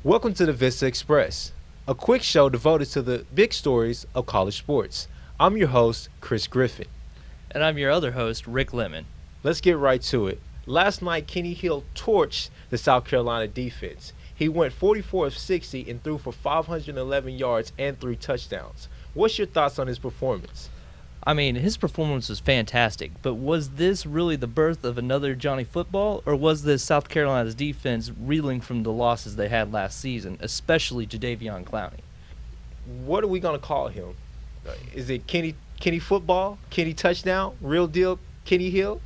Welcome to the Vista Express, a quick show devoted to the big stories of college sports. I'm your host, Kchris Griffin. And I'm your other host, Rick Lemon. Let's get right to it. Last night, Kenny Hill torched the South Carolina defense. He went 44 of 60 and threw for 511 yards and 3 touchdowns. What's your thoughts on his performance? I mean, his performance was fantastic, but was this really the birth of another Johnny Football, or was this South Carolina's defense reeling from the losses they had last season, especially Jadeveon Clowney? What are we going to call him? Is it Kenny Football? Kenny Touchdown? Real deal Kenny Hill?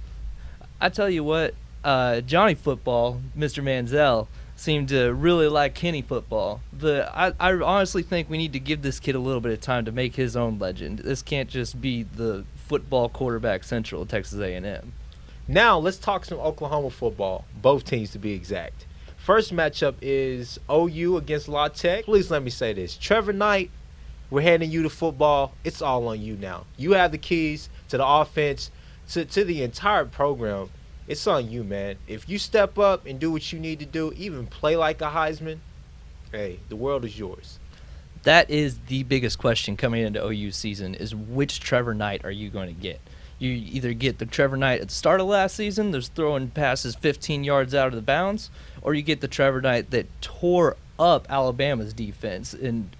I tell you what, Johnny Football, Mr. Manziel, seemed to really like Kenny Football. But I honestly think we need to give this kid a little bit of time to make his own legend. This can't just be the football quarterback central of Texas A&M. Now let's talk some Oklahoma football, both teams to be exact. First matchup is OU against La Tech. Please let me say this. Trevor Knight, we're handing you the football. It's all on you now. You have the keys to the offense, to the entire program. It's on you, man. If you step up and do what you need to do, even play like a Heisman, hey, the world is yours. That is the biggest question coming into OU season is which Trevor Knight are you going to get? You either get the Trevor Knight at the start of last season that's throwing passes 15 yards out of the bounds, or you get the Trevor Knight that tore up Alabama's defense. And,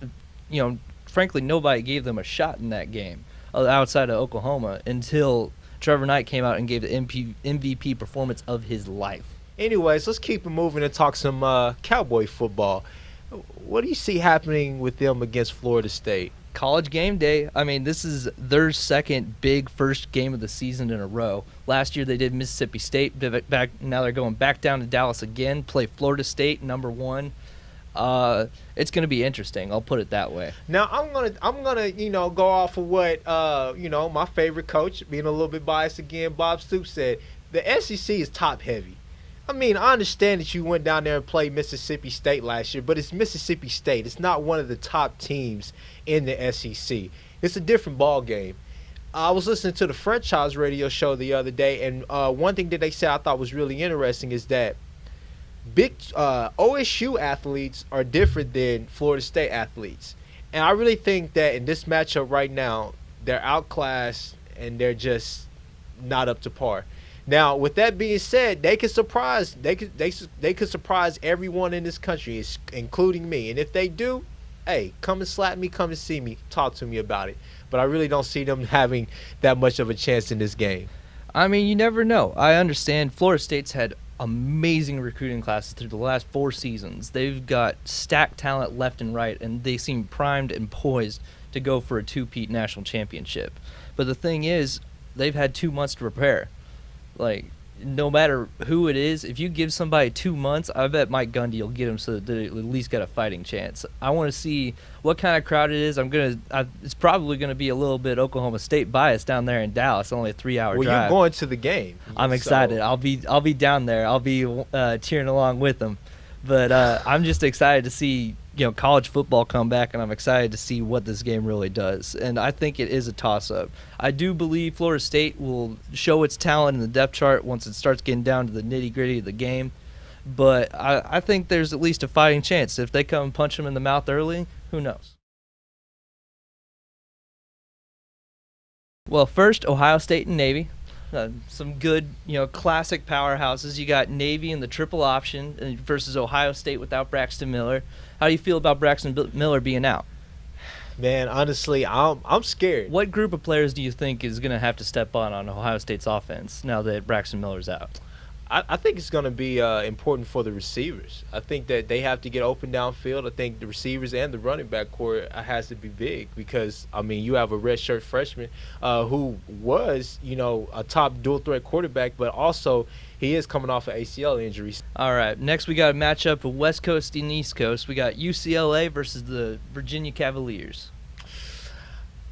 frankly, nobody gave them a shot in that game outside of Oklahoma until Trevor Knight came out and gave the MVP performance of his life. Anyways, let's keep it moving and talk some Cowboy football. What do you see happening with them against Florida State? College game day. I mean, this is their second big first game of the season in a row. Last year they did Mississippi State. Now they're going back down to Dallas again, play Florida State, number 1. It's going to be interesting. I'll put it that way. Now I'm gonna go off of what my favorite coach, being a little bit biased again, Bob Stoops said. The SEC is top heavy. I mean, I understand that you went down there and played Mississippi State last year, but it's Mississippi State. It's not one of the top teams in the SEC. It's a different ball game. I was listening to the franchise radio show the other day, and one thing that they said I thought was really interesting is that big OSU athletes are different than Florida State athletes. And I really think that in this matchup right now, they're outclassed and they're just not up to par. Now, with that being said, they could surprise everyone in this country, including me. And if they do, hey, come and slap me, come and see me, talk to me about it. But I really don't see them having that much of a chance in this game. I mean, you never know. I understand Florida State's had amazing recruiting classes through the last 4 seasons. They've got stacked talent left and right, and they seem primed and poised to go for a two-peat national championship. But the thing is, they've had 2 months to prepare. Like, no matter who it is, if you give somebody 2 months, I bet Mike Gundy will get them so that they at least got a fighting chance. I want to see what kind of crowd it is. It's probably going to be a little bit Oklahoma State bias down there in Dallas. Only a 3-hour drive. Well, you're going to the game. I'm excited. I'll be down there. I'll be cheering along with them. But I'm just excited to see college football come back, and I'm excited to see what this game really does. And I think it is a toss-up. I do believe Florida State will show its talent in the depth chart once it starts getting down to the nitty-gritty of the game. But I think there's at least a fighting chance. If they come and punch them in the mouth early, who knows? Well, first, Ohio State and Navy. Some good, classic powerhouses. You got Navy in the triple option versus Ohio State without Braxton Miller. How do you feel about Braxton Miller being out? Man, honestly, I'm scared. What group of players do you think is going to have to step on Ohio State's offense now that Braxton Miller's out? I think it's going to be important for the receivers. I think that they have to get open downfield. I think the receivers and the running back core has to be big because, I mean, you have a redshirt freshman who was, a top dual-threat quarterback, but also he is coming off an ACL injury. All right, next we got a matchup of West Coast and East Coast. We got UCLA versus the Virginia Cavaliers.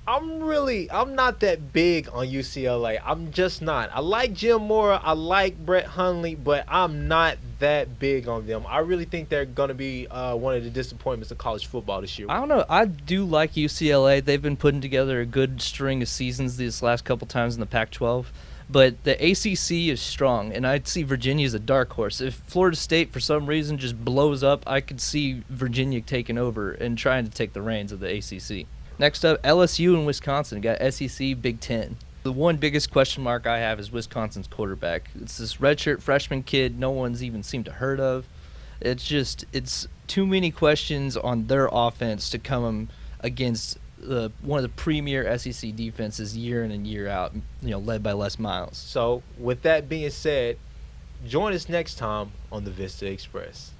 I'm not that big on UCLA. I'm just not. I like Jim Mora. I like Brett Hundley, but I'm not that big on them. I really think they're going to be one of the disappointments of college football this year. I don't know. I do like UCLA. They've been putting together a good string of seasons these last couple times in the Pac-12. But the ACC is strong, and I see Virginia as a dark horse. If Florida State, for some reason, just blows up, I could see Virginia taking over and trying to take the reins of the ACC. Next up, LSU and Wisconsin got SEC Big Ten. The one biggest question mark I have is Wisconsin's quarterback. It's this redshirt freshman kid no one's even seemed to heard of. It's too many questions on their offense to come against one of the premier SEC defenses year in and year out, led by Les Miles. So, with that being said, join us next time on the Vista Express.